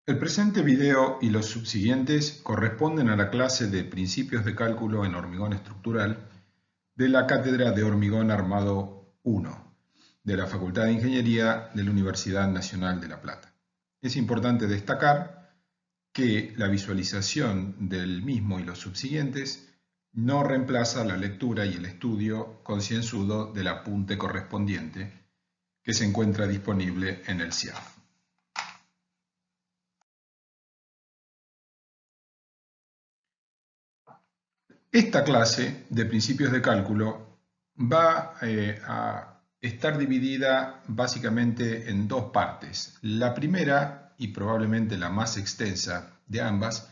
El presente video y los subsiguientes corresponden a la clase de Principios de Cálculo en Hormigón Estructural de la Cátedra de Hormigón Armado 1 de la Facultad de Ingeniería de la Universidad Nacional de La Plata. Es importante destacar que la visualización del mismo y los subsiguientes no reemplaza la lectura y el estudio concienzudo del apunte correspondiente que se encuentra disponible en el CIAF. Esta clase de principios de cálculo va a estar dividida básicamente en dos partes. La primera, y probablemente la más extensa de ambas,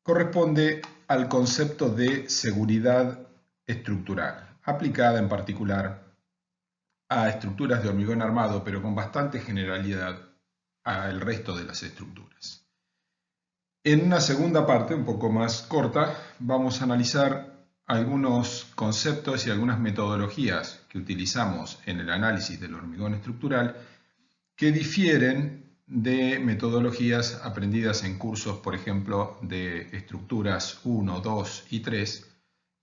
corresponde al concepto de seguridad estructural, aplicada en particular a estructuras de hormigón armado, pero con bastante generalidad al resto de las estructuras. En una segunda parte, un poco más corta, vamos a analizar algunos conceptos y algunas metodologías que utilizamos en el análisis del hormigón estructural que difieren de metodologías aprendidas en cursos, por ejemplo, de estructuras 1, 2 y 3,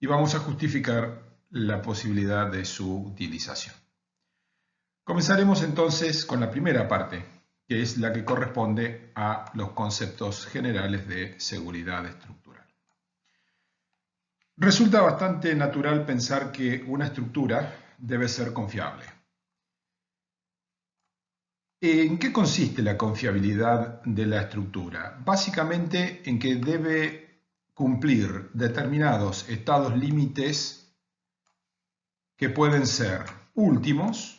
y vamos a justificar la posibilidad de su utilización. Comenzaremos entonces con la primera parte, que es la que corresponde a los conceptos generales de seguridad estructural. Resulta bastante natural pensar que una estructura debe ser confiable. ¿En qué consiste la confiabilidad de la estructura? Básicamente en que debe cumplir determinados estados límites que pueden ser últimos,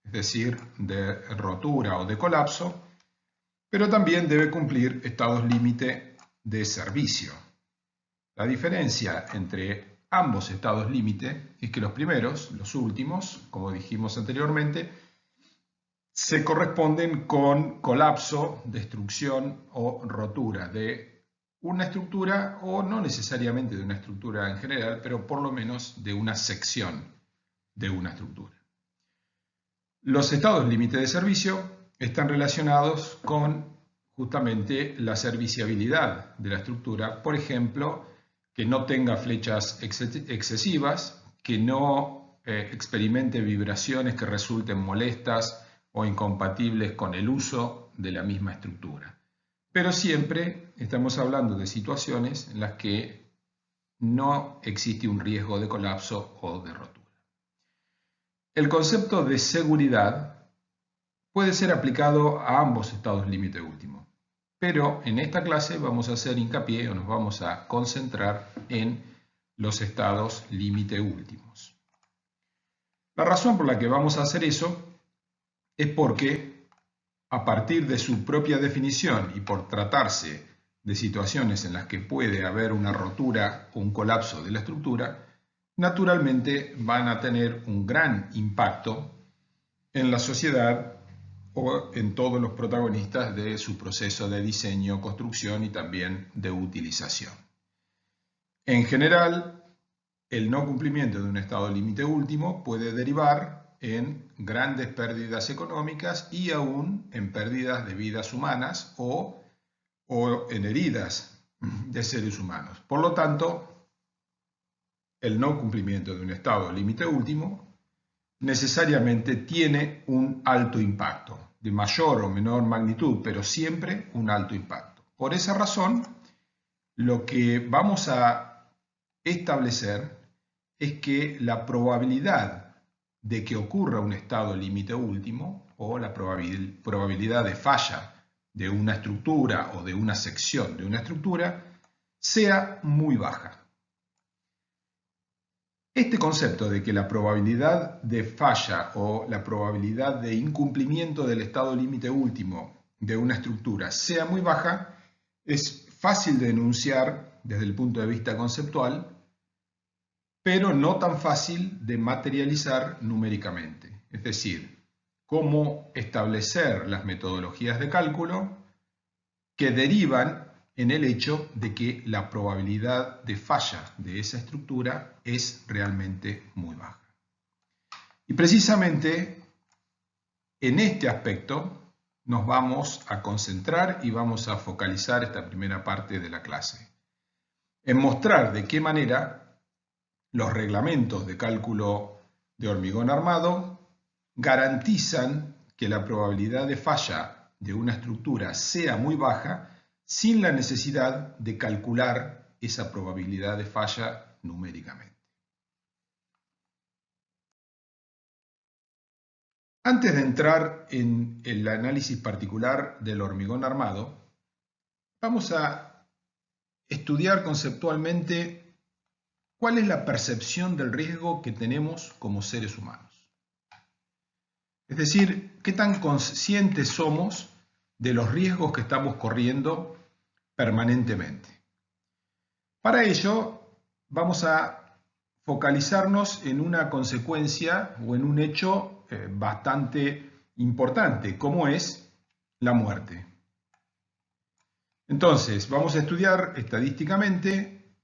es decir, de rotura o de colapso, pero también debe cumplir estados límite de servicio. La diferencia entre ambos estados límite es que los primeros, los últimos, como dijimos anteriormente, se corresponden con colapso, destrucción o rotura de una estructura, o no necesariamente de una estructura en general, pero por lo menos de una sección de una estructura. Los estados límite de servicio están relacionados con justamente la serviciabilidad de la estructura, por ejemplo, que no tenga flechas excesivas, que no experimente vibraciones que resulten molestas o incompatibles con el uso de la misma estructura. Pero siempre estamos hablando de situaciones en las que no existe un riesgo de colapso o de rotura. El concepto de seguridad puede ser aplicado a ambos estados límite último, pero en esta clase vamos a hacer hincapié o nos vamos a concentrar en los estados límite últimos. La razón por la que vamos a hacer eso es porque, a partir de su propia definición y por tratarse de situaciones en las que puede haber una rotura o un colapso de la estructura, naturalmente van a tener un gran impacto en la sociedad o en todos los protagonistas de su proceso de diseño, construcción y también de utilización. En general, el no cumplimiento de un estado límite último puede derivar en grandes pérdidas económicas y aún en pérdidas de vidas humanas o en heridas de seres humanos. Por lo tanto, el no cumplimiento de un estado límite último necesariamente tiene un alto impacto, de mayor o menor magnitud, pero siempre un alto impacto. Por esa razón, lo que vamos a establecer es que la probabilidad de que ocurra un estado límite último o la probabilidad de falla de una estructura o de una sección de una estructura sea muy baja. Este concepto de que la probabilidad de falla o la probabilidad de incumplimiento del estado límite último de una estructura sea muy baja es fácil de enunciar desde el punto de vista conceptual, pero no tan fácil de materializar numéricamente. Es decir, cómo establecer las metodologías de cálculo que derivan en el hecho de que la probabilidad de falla de esa estructura es realmente muy baja. Y precisamente en este aspecto nos vamos a concentrar y vamos a focalizar esta primera parte de la clase en mostrar de qué manera los reglamentos de cálculo de hormigón armado garantizan que la probabilidad de falla de una estructura sea muy baja sin la necesidad de calcular esa probabilidad de falla numéricamente. Antes de entrar en el análisis particular del hormigón armado, vamos a estudiar conceptualmente cuál es la percepción del riesgo que tenemos como seres humanos. Es decir, qué tan conscientes somos de los riesgos que estamos corriendo permanentemente. Para ello, vamos a focalizarnos en una consecuencia o en un hecho bastante importante, como es la muerte. Entonces, vamos a estudiar estadísticamente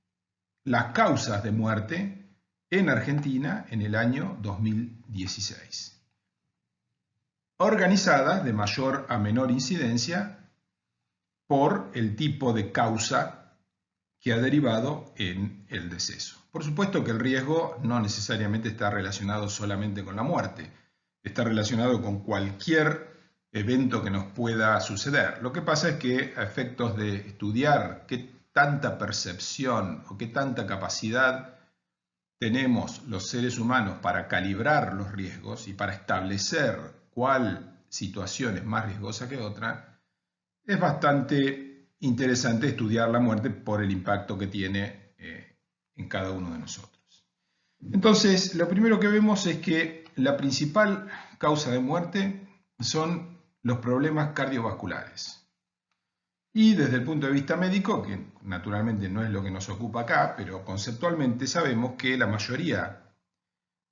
las causas de muerte en Argentina en el año 2016, organizadas de mayor a menor incidencia por el tipo de causa que ha derivado en el deceso. Por supuesto que el riesgo no necesariamente está relacionado solamente con la muerte, está relacionado con cualquier evento que nos pueda suceder. Lo que pasa es que a efectos de estudiar qué tanta percepción o qué tanta capacidad tenemos los seres humanos para calibrar los riesgos y para establecer cuál situación es más riesgosa que otra, es bastante interesante estudiar la muerte por el impacto que tiene en cada uno de nosotros. Entonces, lo primero que vemos es que la principal causa de muerte son los problemas cardiovasculares. Y desde el punto de vista médico, que naturalmente no es lo que nos ocupa acá, pero conceptualmente sabemos que la mayoría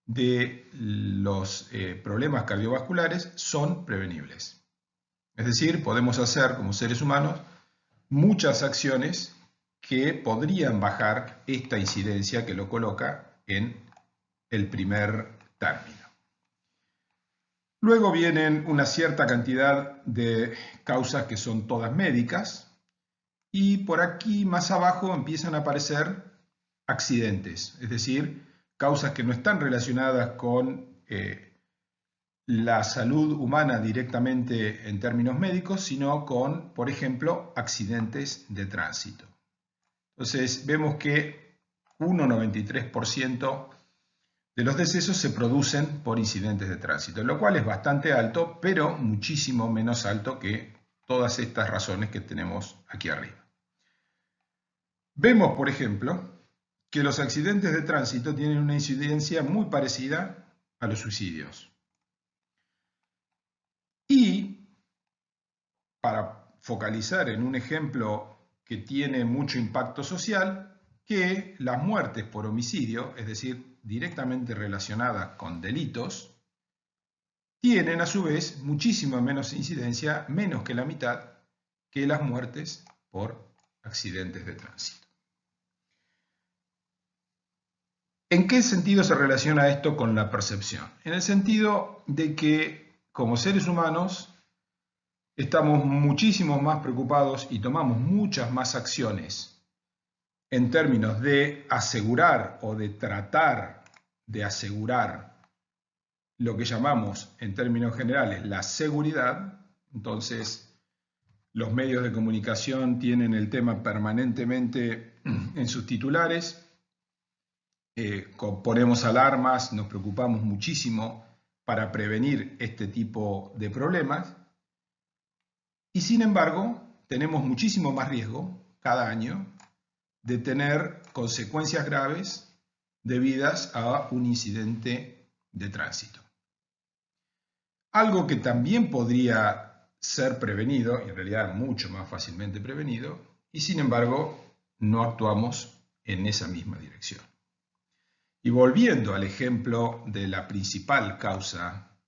de los problemas cardiovasculares son prevenibles. Es decir, podemos hacer como seres humanos muchas acciones que podrían bajar esta incidencia que lo coloca en el primer término. Luego vienen una cierta cantidad de causas que son todas médicas y por aquí más abajo empiezan a aparecer accidentes, es decir, causas que no están relacionadas con la salud humana directamente en términos médicos, sino con, por ejemplo, accidentes de tránsito. Entonces vemos que 1,93% de los decesos se producen por incidentes de tránsito, lo cual es bastante alto, pero muchísimo menos alto que todas estas razones que tenemos aquí arriba. Vemos, por ejemplo, que los accidentes de tránsito tienen una incidencia muy parecida a los suicidios. Y para focalizar en un ejemplo que tiene mucho impacto social, que las muertes por homicidio, es decir, directamente relacionadas con delitos, tienen a su vez muchísima menos incidencia, menos que la mitad, que las muertes por accidentes de tránsito. ¿En qué sentido se relaciona esto con la percepción? En el sentido de que como seres humanos estamos muchísimo más preocupados y tomamos muchas más acciones en términos de asegurar o de tratar de asegurar lo que llamamos en términos generales la seguridad. Entonces, los medios de comunicación tienen el tema permanentemente en sus titulares, ponemos alarmas, nos preocupamos muchísimo para prevenir este tipo de problemas y sin embargo tenemos muchísimo más riesgo cada año de tener consecuencias graves debidas a un incidente de tránsito. Algo que también podría ser prevenido, y en realidad mucho más fácilmente prevenido, y sin embargo no actuamos en esa misma dirección. Y volviendo al ejemplo de la principal causa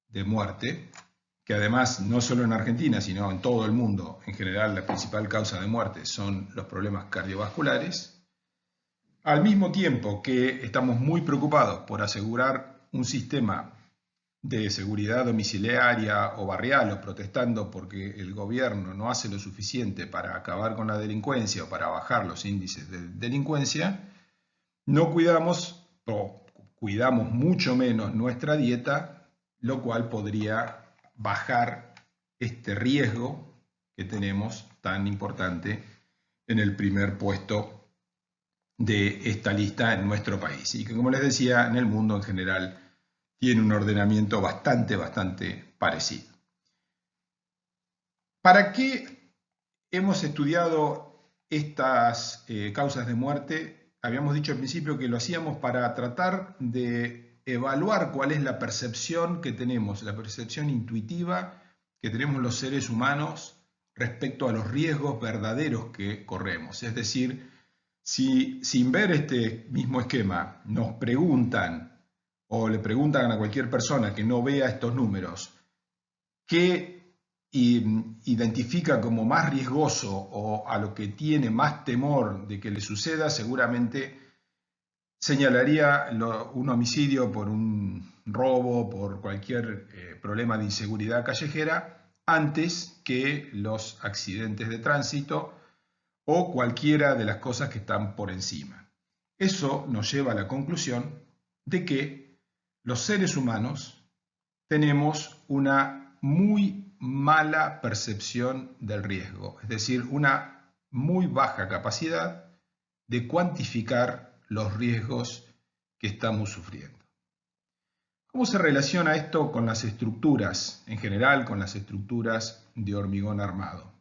de muerte, que además no solo en Argentina, sino en todo el mundo, en general la principal causa de muerte son los problemas cardiovasculares, al mismo tiempo que estamos muy preocupados por asegurar un sistema de seguridad domiciliaria o barrial o protestando porque el gobierno no hace lo suficiente para acabar con la delincuencia o para bajar los índices de delincuencia, no cuidamos o cuidamos mucho menos nuestra dieta, lo cual podría bajar este riesgo que tenemos tan importante en el primer puesto de esta lista en nuestro país y que, como les decía, en el mundo en general tiene un ordenamiento bastante parecido. ¿Para qué hemos estudiado estas causas de muerte? Habíamos dicho al principio que lo hacíamos para tratar de evaluar cuál es la percepción que tenemos, la percepción intuitiva que tenemos los seres humanos respecto a los riesgos verdaderos que corremos. Es decir, si sin ver este mismo esquema nos preguntan o le preguntan a cualquier persona que no vea estos números qué identifica como más riesgoso o a lo que tiene más temor de que le suceda, seguramente señalaría un homicidio por un robo, por cualquier problema de inseguridad callejera, antes que los accidentes de tránsito o cualquiera de las cosas que están por encima. Eso nos lleva a la conclusión de que los seres humanos tenemos una muy mala percepción del riesgo, es decir, una muy baja capacidad de cuantificar los riesgos que estamos sufriendo. ¿Cómo se relaciona esto con las estructuras, en general con las estructuras de hormigón armado?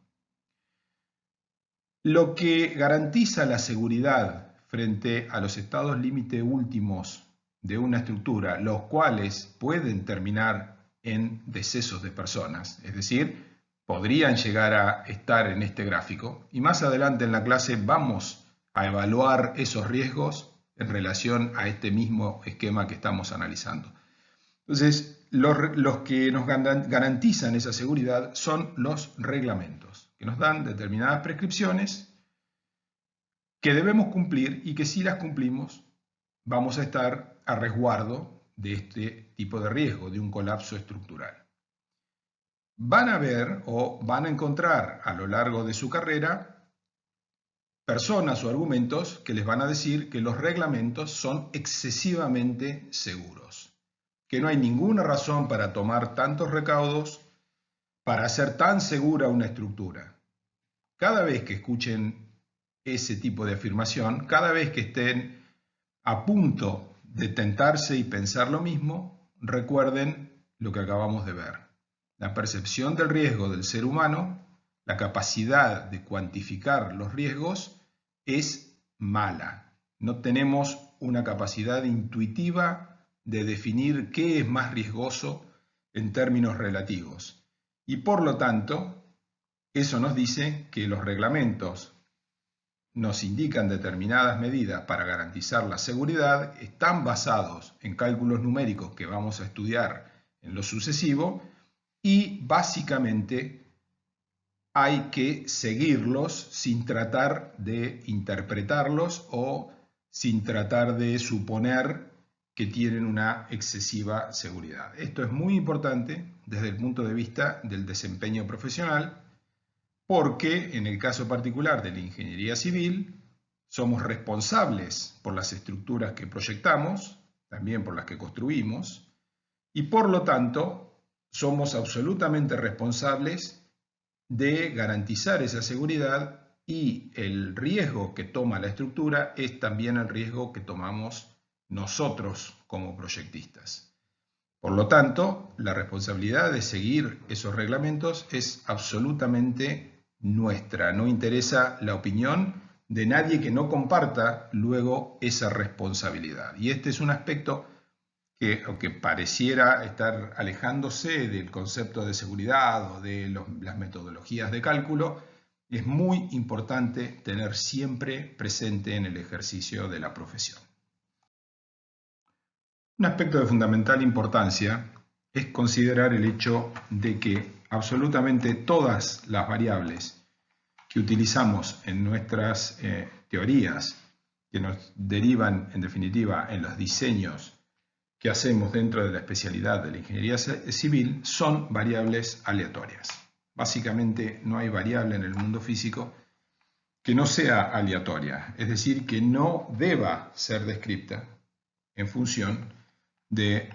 Lo que garantiza la seguridad frente a los estados límite últimos de una estructura, los cuales pueden terminar en decesos de personas, es decir, podrían llegar a estar en este gráfico, y más adelante en la clase vamos a evaluar esos riesgos en relación a este mismo esquema que estamos analizando. Entonces, los que nos garantizan esa seguridad son los reglamentos, que nos dan determinadas prescripciones que debemos cumplir y que si las cumplimos vamos a estar a resguardo de este tipo de riesgo, de un colapso estructural. Van a ver o van a encontrar a lo largo de su carrera personas o argumentos que les van a decir que los reglamentos son excesivamente seguros, que no hay ninguna razón para tomar tantos recaudos para hacer tan segura una estructura. Cada vez que escuchen ese tipo de afirmación, cada vez que estén a punto de tentarse y pensar lo mismo, recuerden lo que acabamos de ver. La percepción del riesgo del ser humano, la capacidad de cuantificar los riesgos es mala. No tenemos una capacidad intuitiva de definir qué es más riesgoso en términos relativos. Y por lo tanto, eso nos dice que los reglamentos nos indican determinadas medidas para garantizar la seguridad, están basados en cálculos numéricos que vamos a estudiar en lo sucesivo y básicamente hay que seguirlos sin tratar de interpretarlos o sin tratar de suponer que tienen una excesiva seguridad. Esto es muy importante desde el punto de vista del desempeño profesional, porque en el caso particular de la ingeniería civil somos responsables por las estructuras que proyectamos, también por las que construimos, y por lo tanto somos absolutamente responsables de garantizar esa seguridad y el riesgo que toma la estructura es también el riesgo que tomamos nosotros como proyectistas. Por lo tanto, la responsabilidad de seguir esos reglamentos es absolutamente nuestra. No interesa la opinión de nadie que no comparta luego esa responsabilidad. Y este es un aspecto que, aunque pareciera estar alejándose del concepto de seguridad o de las metodologías de cálculo, es muy importante tener siempre presente en el ejercicio de la profesión. Un aspecto de fundamental importancia es considerar el hecho de que absolutamente todas las variables que utilizamos en nuestras teorías, que nos derivan en definitiva en los diseños que hacemos dentro de la especialidad de la ingeniería civil son variables aleatorias. Básicamente no hay variable en el mundo físico que no sea aleatoria, es decir, que no deba ser descrita en función de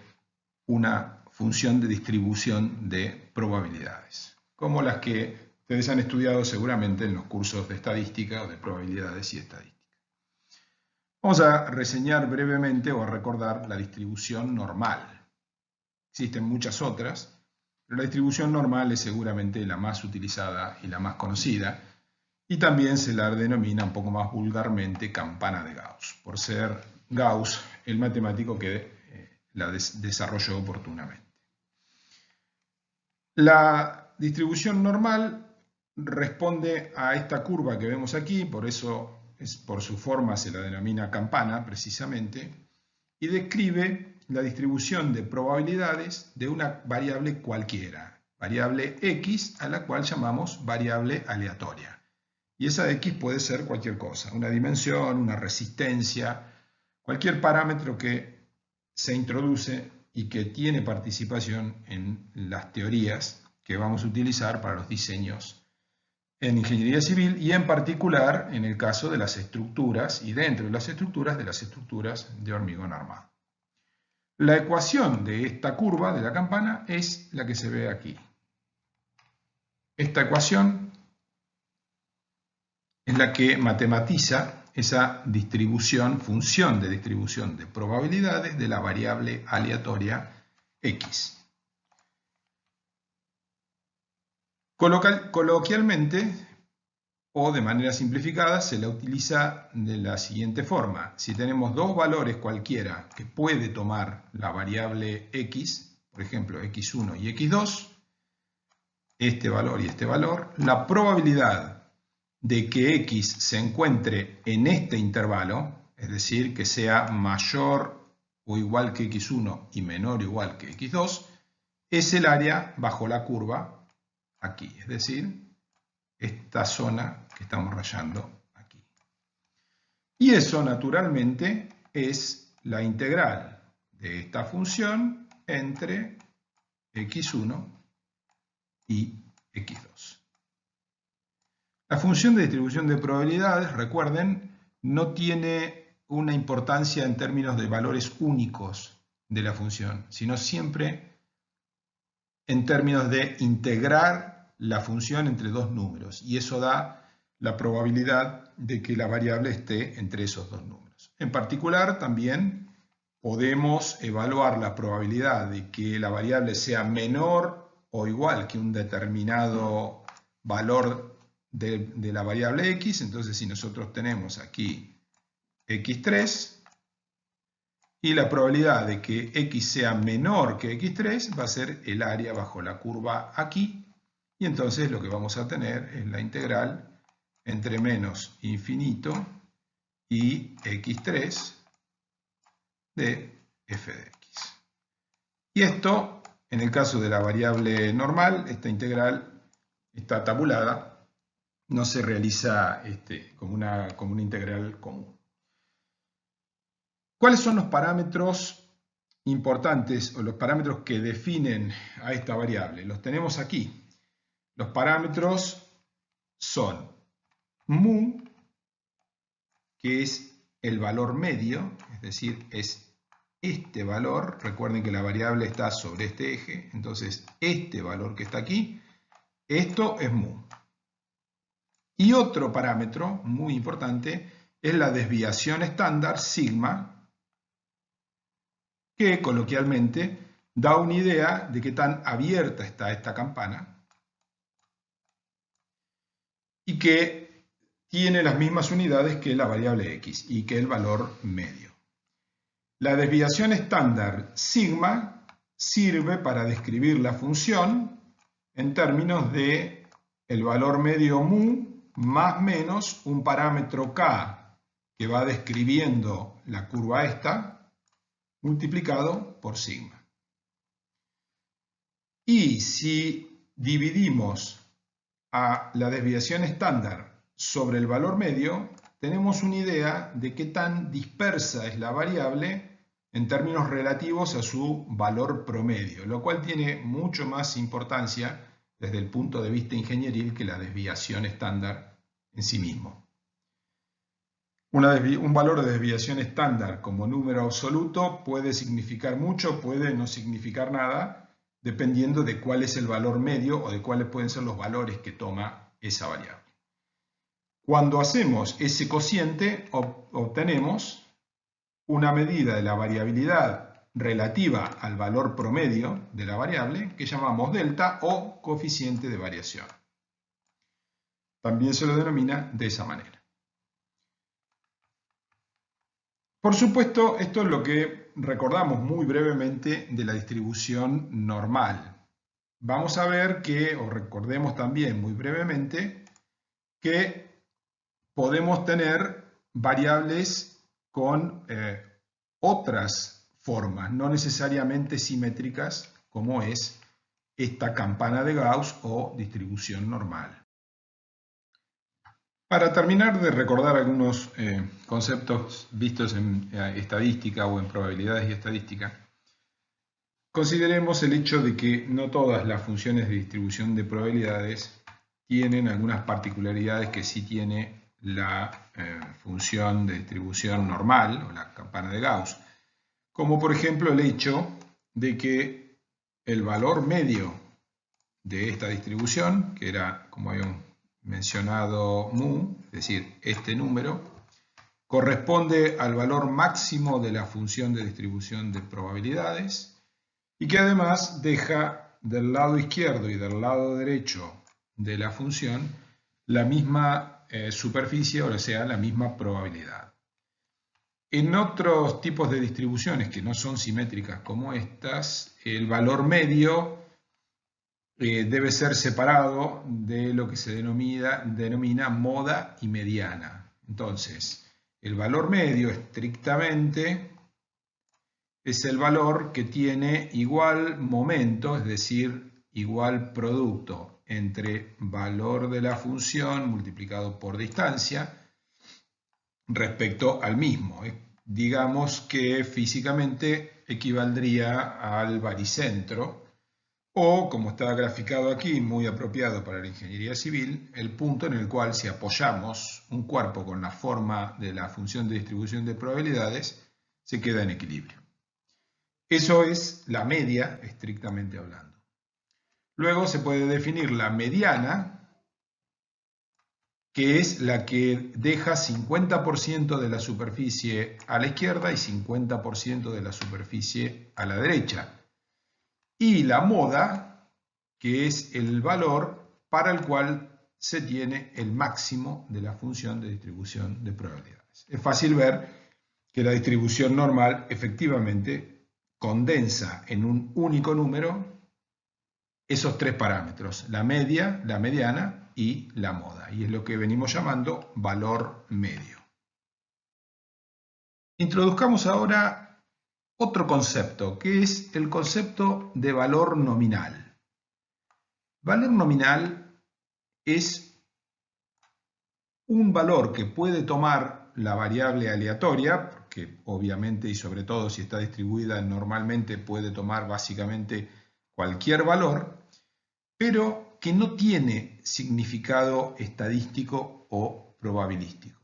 una función de distribución de probabilidades, como las que ustedes han estudiado seguramente en los cursos de estadística o de probabilidades y estadística. Vamos a reseñar brevemente o a recordar la distribución normal. Existen muchas otras, pero la distribución normal es seguramente la más utilizada y la más conocida, y también se la denomina un poco más vulgarmente campana de Gauss, por ser Gauss el matemático que la desarrolló oportunamente. La distribución normal responde a esta curva que vemos aquí, por eso por su forma se la denomina campana precisamente, y describe la distribución de probabilidades de una variable cualquiera, variable x, a la cual llamamos variable aleatoria. Y esa x puede ser cualquier cosa, una dimensión, una resistencia, cualquier parámetro que se introduce y que tiene participación en las teorías que vamos a utilizar para los diseños en ingeniería civil y en particular en el caso de las estructuras y dentro de las estructuras de hormigón armado. La ecuación de esta curva de la campana es la que se ve aquí. Esta ecuación es la que matematiza esa distribución, función de distribución de probabilidades de la variable aleatoria x. Coloquialmente o de manera simplificada se la utiliza de la siguiente forma. Si tenemos dos valores cualquiera que puede tomar la variable x, por ejemplo x1 y x2, este valor y este valor, la probabilidad de que x se encuentre en este intervalo, es decir, que sea mayor o igual que x1 y menor o igual que x2, es el área bajo la curva aquí, es decir, esta zona que estamos rayando aquí. Y eso, naturalmente, es la integral de esta función entre x1 y x2. La función de distribución de probabilidades, recuerden, no tiene una importancia en términos de valores únicos de la función, sino siempre en términos de integrar la función entre dos números, y eso da la probabilidad de que la variable esté entre esos dos números. En particular, también podemos evaluar la probabilidad de que la variable sea menor o igual que un determinado valor de la variable x. Entonces, si nosotros tenemos aquí x3 y la probabilidad de que x sea menor que x3 va a ser el área bajo la curva aquí, y entonces lo que vamos a tener es la integral entre menos infinito y x3 de f de x. Y esto, en el caso de la variable normal, esta integral está tabulada, no se realiza como una integral común. ¿Cuáles son los parámetros importantes o los parámetros que definen a esta variable? Los tenemos aquí. Los parámetros son mu, que es el valor medio, es decir, es este valor. Recuerden que la variable está sobre este eje, entonces este valor que está aquí, esto es mu. Y otro parámetro muy importante es la desviación estándar, sigma, que coloquialmente da una idea de qué tan abierta está esta campana y que tiene las mismas unidades que la variable x y que el valor medio. La desviación estándar, sigma, sirve para describir la función en términos de el valor medio mu más menos un parámetro k que va describiendo la curva esta multiplicado por sigma. Y si dividimos a la desviación estándar sobre el valor medio, tenemos una idea de qué tan dispersa es la variable en términos relativos a su valor promedio, lo cual tiene mucho más importancia desde el punto de vista ingenieril que la desviación estándar en sí mismo. Un valor de desviación estándar como número absoluto puede significar mucho, puede no significar nada, dependiendo de cuál es el valor medio o de cuáles pueden ser los valores que toma esa variable. Cuando hacemos ese cociente, obtenemos una medida de la variabilidad relativa al valor promedio de la variable que llamamos delta o coeficiente de variación. También se lo denomina de esa manera. Por supuesto, esto es lo que recordamos muy brevemente de la distribución normal. Vamos a ver que, o recordemos también muy brevemente, que podemos tener variables con otras formas, no necesariamente simétricas, como es esta campana de Gauss o distribución normal. Para terminar de recordar algunos conceptos vistos en estadística o en probabilidades y estadística, consideremos el hecho de que no todas las funciones de distribución de probabilidades tienen algunas particularidades que sí tiene la función de distribución normal o la campana de Gauss, como por ejemplo el hecho de que el valor medio de esta distribución, que era, como habíamos mencionado, mu, es decir, este número, corresponde al valor máximo de la función de distribución de probabilidades y que además deja del lado izquierdo y del lado derecho de la función la misma superficie, o sea, la misma probabilidad. En otros tipos de distribuciones que no son simétricas como estas, el valor medio debe ser separado de lo que se denomina moda y mediana. Entonces, el valor medio estrictamente es el valor que tiene igual momento, es decir, igual producto entre valor de la función multiplicado por distancia respecto al mismo. Digamos que físicamente equivaldría al baricentro, o, como está graficado aquí, muy apropiado para la ingeniería civil, el punto en el cual, si apoyamos un cuerpo con la forma de la función de distribución de probabilidades, se queda en equilibrio. Eso es la media, estrictamente hablando. Luego se puede definir la mediana, que es la que deja 50% de la superficie a la izquierda y 50% de la superficie a la derecha. Y la moda, que es el valor para el cual se tiene el máximo de la función de distribución de probabilidades. Es fácil ver que la distribución normal efectivamente condensa en un único número esos tres parámetros, la media, la mediana y la moda, y es lo que venimos llamando valor medio. Introduzcamos ahora otro concepto, que es el concepto de valor nominal. Valor nominal es un valor que puede tomar la variable aleatoria, porque obviamente y sobre todo si está distribuida normalmente puede tomar básicamente cualquier valor, pero que no tiene significado estadístico o probabilístico.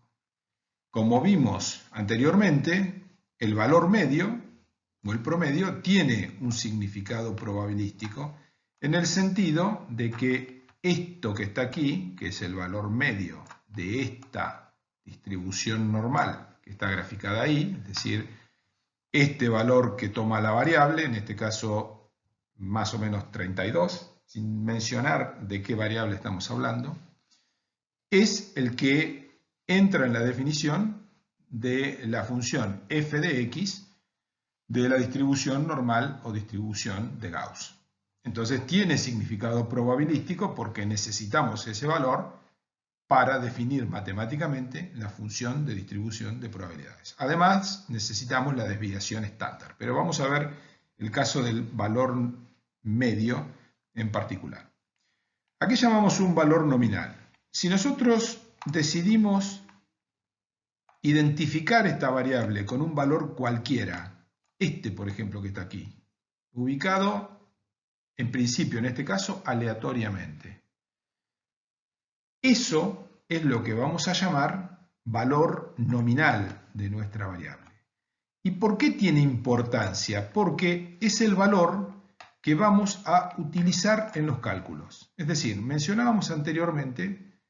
Como vimos anteriormente, el valor medio o el promedio tiene un significado probabilístico en el sentido de que esto que está aquí, que es el valor medio de esta distribución normal que está graficada ahí, es decir, este valor que toma la variable, en este caso más o menos 32, sin mencionar de qué variable estamos hablando, es el que entra en la definición de la función f de x de la distribución normal o distribución de Gauss. Entonces tiene significado probabilístico porque necesitamos ese valor para definir matemáticamente la función de distribución de probabilidades. Además, necesitamos la desviación estándar, pero vamos a ver el caso del valor medio en particular. Aquí llamamos un valor nominal. Si nosotros decidimos identificar esta variable con un valor cualquiera, este, por ejemplo, que está aquí, ubicado, en principio, en este caso, aleatoriamente. Eso es lo que vamos a llamar valor nominal de nuestra variable. ¿Y por qué tiene importancia? Porque es el valor que vamos a utilizar en los cálculos. Es decir, mencionábamos anteriormente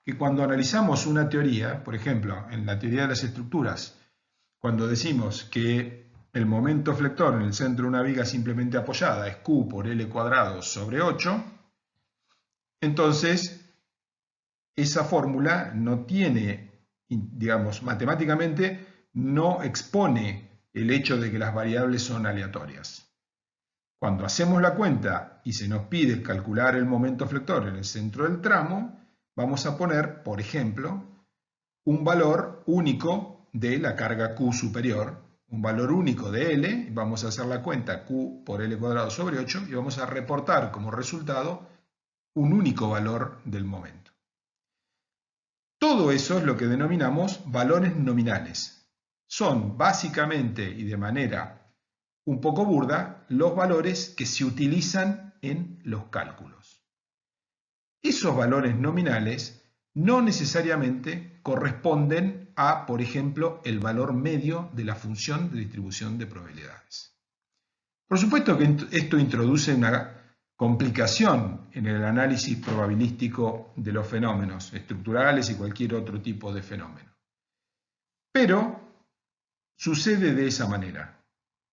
que cuando analizamos una teoría, por ejemplo, en la teoría de las estructuras, cuando decimos que el momento flector en el centro de una viga simplemente apoyada es Q por L cuadrado sobre 8, entonces esa fórmula no tiene, digamos, matemáticamente no expone el hecho de que las variables son aleatorias. Cuando hacemos la cuenta y se nos pide calcular el momento flector en el centro del tramo, vamos a poner, por ejemplo, un valor único de la carga Q superior, un valor único de L, vamos a hacer la cuenta Q por L cuadrado sobre 8 y vamos a reportar como resultado un único valor del momento. Todo eso es lo que denominamos valores nominales. Son básicamente y de manera un poco burda los valores que se utilizan en los cálculos. Esos valores nominales no necesariamente corresponden a, por ejemplo, el valor medio de la función de distribución de probabilidades. Por supuesto que esto introduce una complicación en el análisis probabilístico de los fenómenos estructurales y cualquier otro tipo de fenómeno. Pero sucede de esa manera.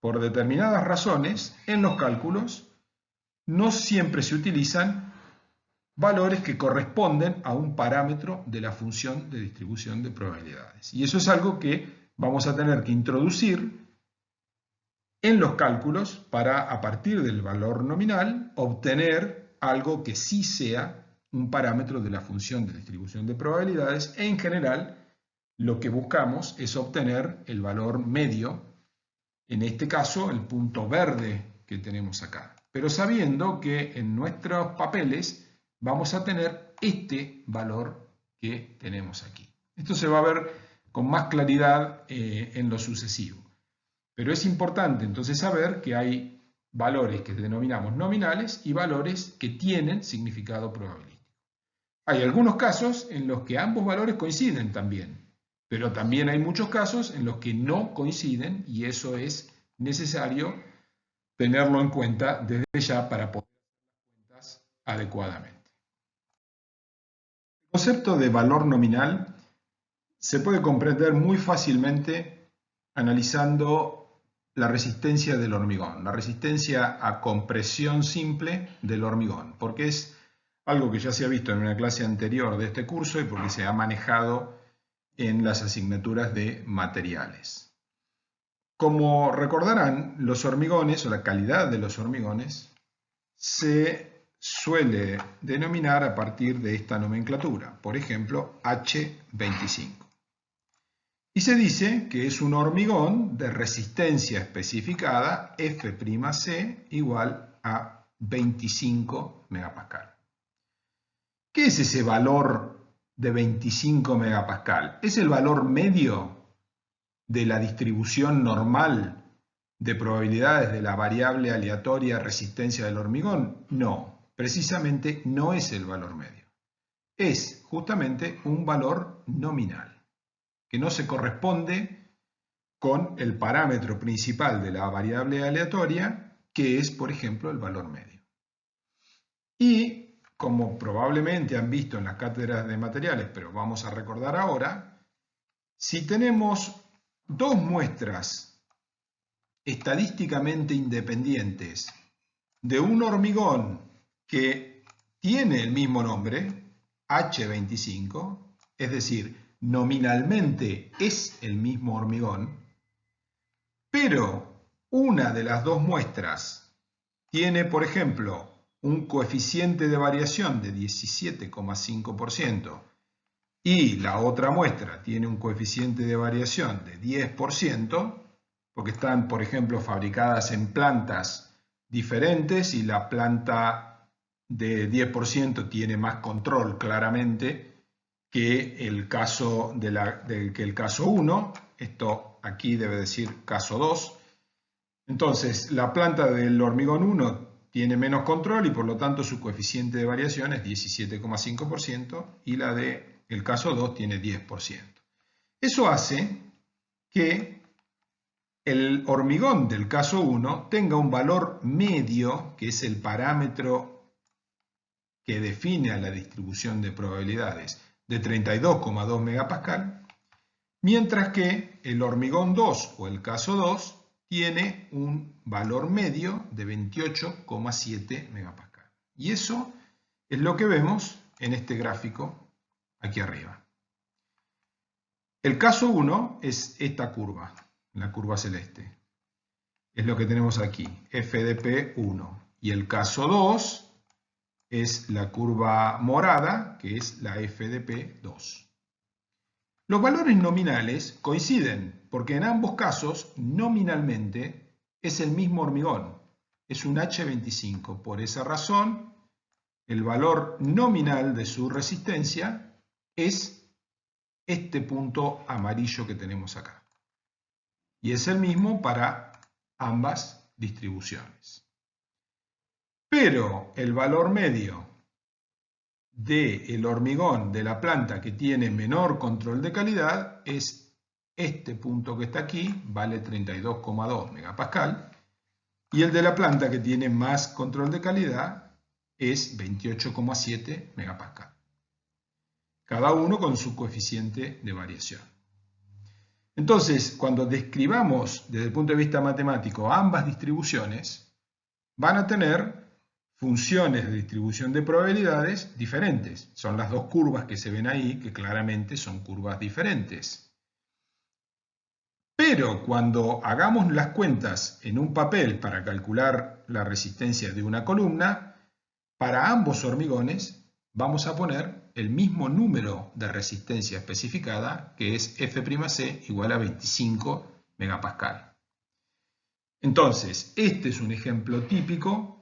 Por determinadas razones, en los cálculos no siempre se utilizan valores que corresponden a un parámetro de la función de distribución de probabilidades. Y eso es algo que vamos a tener que introducir en los cálculos para, a partir del valor nominal, obtener algo que sí sea un parámetro de la función de distribución de probabilidades. En general, lo que buscamos es obtener el valor medio, en este caso el punto verde que tenemos acá, pero sabiendo que en nuestros papeles vamos a tener este valor que tenemos aquí. Esto se va a ver con más claridad en lo sucesivo. Pero es importante entonces saber que hay valores que denominamos nominales y valores que tienen significado probabilístico. Hay algunos casos en los que ambos valores coinciden también, pero también hay muchos casos en los que no coinciden y eso es necesario tenerlo en cuenta desde ya para poder hacer las cuentas adecuadamente. El concepto de valor nominal se puede comprender muy fácilmente analizando la resistencia del hormigón, la resistencia a compresión simple del hormigón, porque es algo que ya se ha visto en una clase anterior de este curso y porque se ha manejado en las asignaturas de materiales. Como recordarán, los hormigones o la calidad de los hormigones se suele denominar a partir de esta nomenclatura, por ejemplo, H25. Y se dice que es un hormigón de resistencia especificada F'C igual a 25 megapascal. ¿Qué es ese valor de 25 megapascal? ¿Es el valor medio de la distribución normal de probabilidades de la variable aleatoria resistencia del hormigón? No, precisamente no es el valor medio. Es justamente un valor nominal, que no se corresponde con el parámetro principal de la variable aleatoria, que es, por ejemplo, el valor medio. Y, como probablemente han visto en las cátedras de materiales, pero vamos a recordar ahora, si tenemos dos muestras estadísticamente independientes de un hormigón que tiene el mismo nombre, H25, es decir, nominalmente es el mismo hormigón, pero una de las dos muestras tiene, por ejemplo, un coeficiente de variación de 17,5% y la otra muestra tiene un coeficiente de variación de 10%, porque están, por ejemplo, fabricadas en plantas diferentes y la planta de 10% tiene más control claramente que el caso, que el caso 1, esto aquí debe decir caso 2, Entonces, la planta del hormigón 1 tiene menos control y por lo tanto su coeficiente de variación es 17,5% y la del caso 2 tiene 10%. Eso hace que el hormigón del caso 1 tenga un valor medio, que es el parámetro que define a la distribución de probabilidades, de 32,2 megapascal, mientras que el hormigón 2 o el caso 2 tiene un valor medio de 28,7 megapascal. Y eso es lo que vemos en este gráfico aquí arriba. El caso 1 es esta curva, la curva celeste. Es lo que tenemos aquí, FDP1. Y el caso 2 es la curva morada, que es la FDP2. Los valores nominales coinciden, porque en ambos casos, nominalmente, es el mismo hormigón. Es un H25. Por esa razón, el valor nominal de su resistencia es este punto amarillo que tenemos acá. Y es el mismo para ambas distribuciones. Pero el valor medio del hormigón de la planta que tiene menor control de calidad es este punto que está aquí, vale 32,2 megapascal, y el de la planta que tiene más control de calidad es 28,7 megapascal. Cada uno con su coeficiente de variación. Entonces, cuando describamos desde el punto de vista matemático ambas distribuciones, van a tener funciones de distribución de probabilidades diferentes. Son las dos curvas que se ven ahí, que claramente son curvas diferentes. Pero cuando hagamos las cuentas en un papel para calcular la resistencia de una columna, para ambos hormigones vamos a poner el mismo número de resistencia especificada, que es F'C igual a 25 megapascal. Entonces, este es un ejemplo típico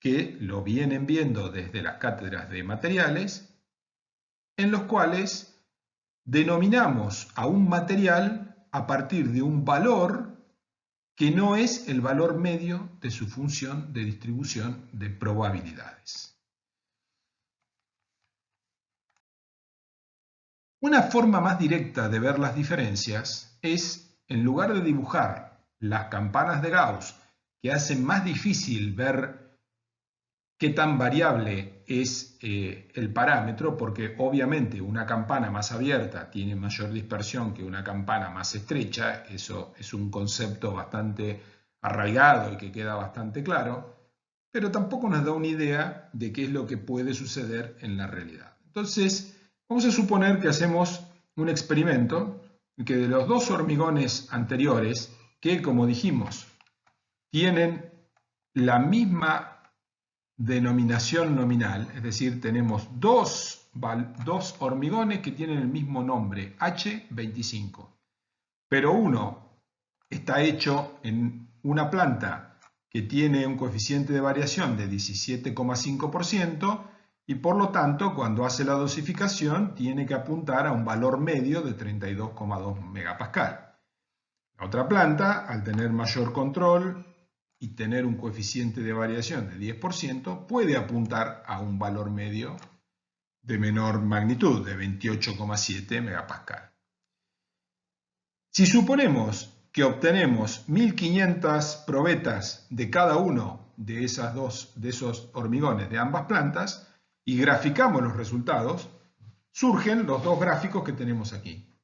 que lo vienen viendo desde las cátedras de materiales, en los cuales denominamos a un material a partir de un valor que no es el valor medio de su función de distribución de probabilidades. Una forma más directa de ver las diferencias es, en lugar de dibujar las campanas de Gauss, que hacen más difícil ver qué tan variable es el parámetro, porque obviamente una campana más abierta tiene mayor dispersión que una campana más estrecha, eso es un concepto bastante arraigado y que queda bastante claro, pero tampoco nos da una idea de qué es lo que puede suceder en la realidad. Entonces, vamos a suponer que hacemos un experimento en que de los dos hormigones anteriores, que como dijimos, tienen la misma denominación nominal, es decir, tenemos dos hormigones que tienen el mismo nombre, H25, pero uno está hecho en una planta que tiene un coeficiente de variación de 17,5% y por lo tanto cuando hace la dosificación tiene que apuntar a un valor medio de 32,2 megapascal. La otra planta, al tener mayor control y tener un coeficiente de variación de 10%, puede apuntar a un valor medio de menor magnitud, de 28,7 megapascal. Si suponemos que obtenemos 1500 probetas de cada uno de esos hormigones de ambas plantas y graficamos los resultados, surgen los dos gráficos que tenemos aquí.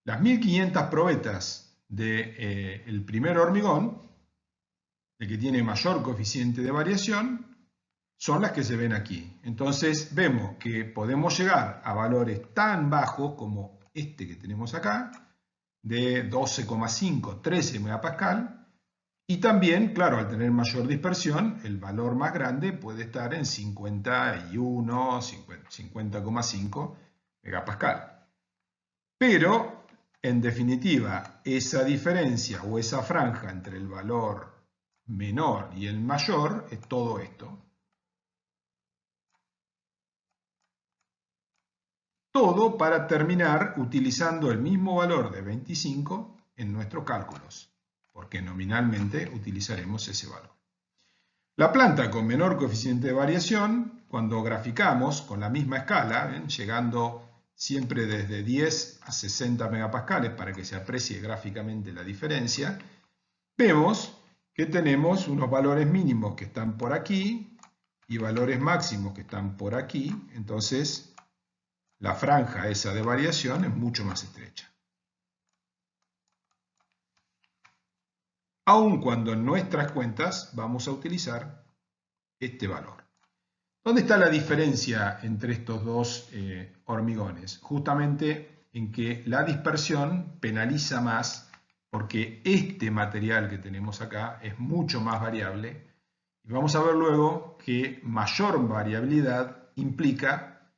Las 1500 probetas del primer hormigón, el que tiene mayor coeficiente de variación, son las que se ven aquí. Entonces vemos que podemos llegar a valores tan bajos como este que tenemos acá, de 12,5, 13 megapascal, y también, claro, al tener mayor dispersión, el valor más grande puede estar en 51, 50,5 megapascal. Pero, en definitiva, esa diferencia o esa franja entre el valor menor y el mayor es todo esto. Todo para terminar utilizando el mismo valor de 25 en nuestros cálculos. porque nominalmente utilizaremos ese valor. La planta con menor coeficiente de variación, cuando graficamos con la misma escala, ¿ven? Llegando siempre desde 10 a 60 megapascales para que se aprecie gráficamente la diferencia, vemos que tenemos unos valores mínimos que están por aquí y valores máximos que están por aquí. Entonces, la franja esa de variación es mucho más estrecha. Aun cuando en nuestras cuentas vamos a utilizar este valor. ¿Dónde está la diferencia entre estos dos hormigones? Justamente en que la dispersión penaliza más porque este material que tenemos acá es mucho más variable y vamos a ver luego que mayor variabilidad implica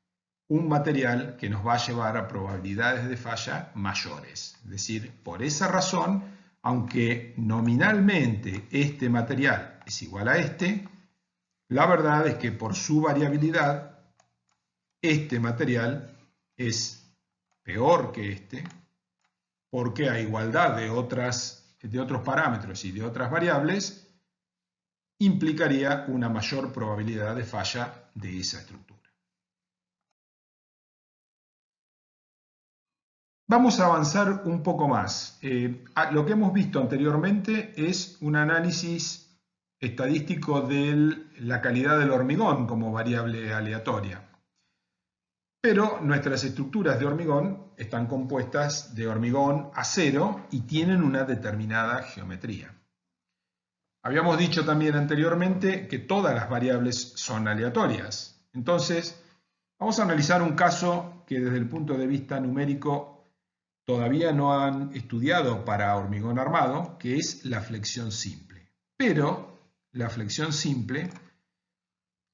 un material que nos va a llevar a probabilidades de falla mayores. Es decir, por esa razón, aunque nominalmente este material es igual a este, la verdad es que por su variabilidad, este material es peor que este, porque a igualdad de otros parámetros y de otras variables, implicaría una mayor probabilidad de falla de esa estructura. Vamos a avanzar un poco más. Lo que hemos visto anteriormente es un análisis estadístico de la calidad del hormigón como variable aleatoria. Pero nuestras estructuras de hormigón están compuestas de hormigón acero y tienen una determinada geometría. Habíamos dicho también anteriormente que todas las variables son aleatorias. Entonces, vamos a analizar un caso que desde el punto de vista numérico todavía no han estudiado para hormigón armado, que es la flexión simple. Pero la flexión simple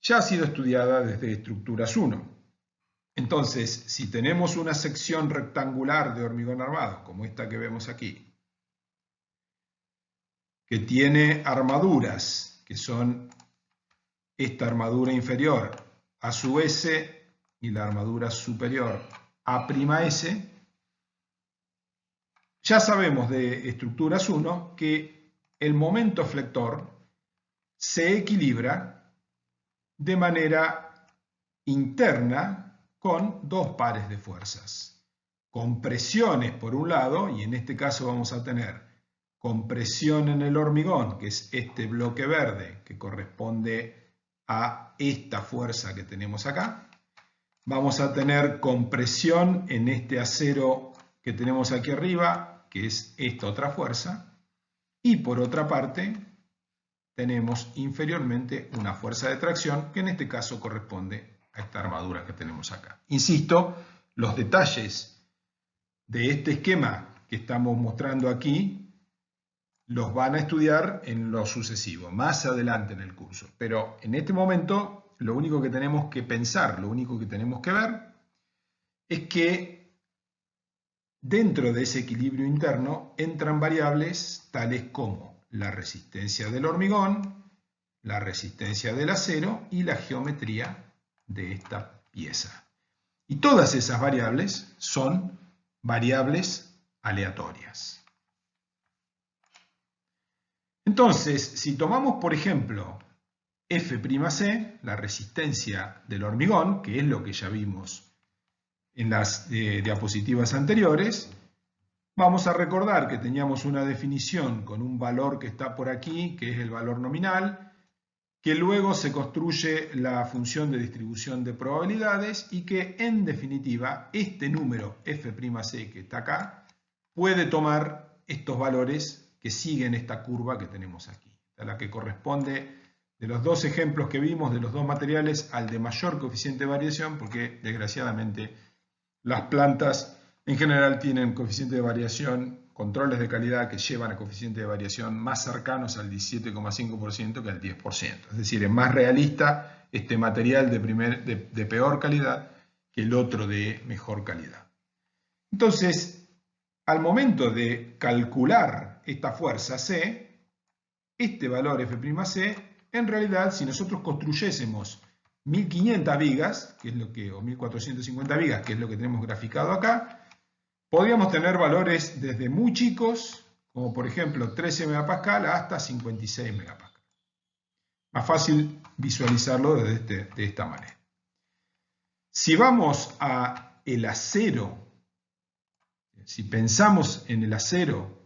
ya ha sido estudiada desde estructuras 1. Entonces, si tenemos una sección rectangular de hormigón armado, como esta que vemos aquí, que tiene armaduras, que son esta armadura inferior a su S y la armadura superior A'S, ya sabemos de estructuras 1 que el momento flector se equilibra de manera interna con dos pares de fuerzas. Compresiones por un lado, y en este caso vamos a tener compresión en el hormigón, que es este bloque verde, que corresponde a esta fuerza que tenemos acá. Vamos a tener compresión en este acero que tenemos aquí arriba, que es esta otra fuerza. Y por otra parte, tenemos inferiormente una fuerza de tracción, que en este caso corresponde a esta armadura que tenemos acá. Insisto, los detalles de este esquema que estamos mostrando aquí los van a estudiar en lo sucesivo, más adelante en el curso. Pero en este momento, lo único que tenemos que pensar, lo único que tenemos que ver, es que dentro de ese equilibrio interno entran variables tales como la resistencia del hormigón, la resistencia del acero y la geometría de esta pieza. Y todas esas variables son variables aleatorias. Entonces, si tomamos, por ejemplo, F'C, la resistencia del hormigón, que es lo que ya vimos en las diapositivas anteriores, vamos a recordar que teníamos una definición con un valor que está por aquí, que es el valor nominal, que luego se construye la función de distribución de probabilidades y que, en definitiva, este número F'C que está acá puede tomar estos valores que siguen esta curva que tenemos aquí, a la que corresponde de los dos ejemplos que vimos de los dos materiales al de mayor coeficiente de variación, porque desgraciadamente las plantas en general tienen coeficiente de variación, controles de calidad que llevan a coeficiente de variación más cercanos al 17,5% que al 10%. Es decir, es más realista este material de peor calidad que el otro de mejor calidad. Entonces, al momento de calcular esta fuerza C, este valor F'C, en realidad, si nosotros construyésemos 1500 vigas, que es lo que, o 1450 vigas, que es lo que tenemos graficado acá, podríamos tener valores desde muy chicos, como por ejemplo 13 megapascal hasta 56 megapascal. Más fácil visualizarlo de esta manera. Si vamos a el acero, si pensamos en el acero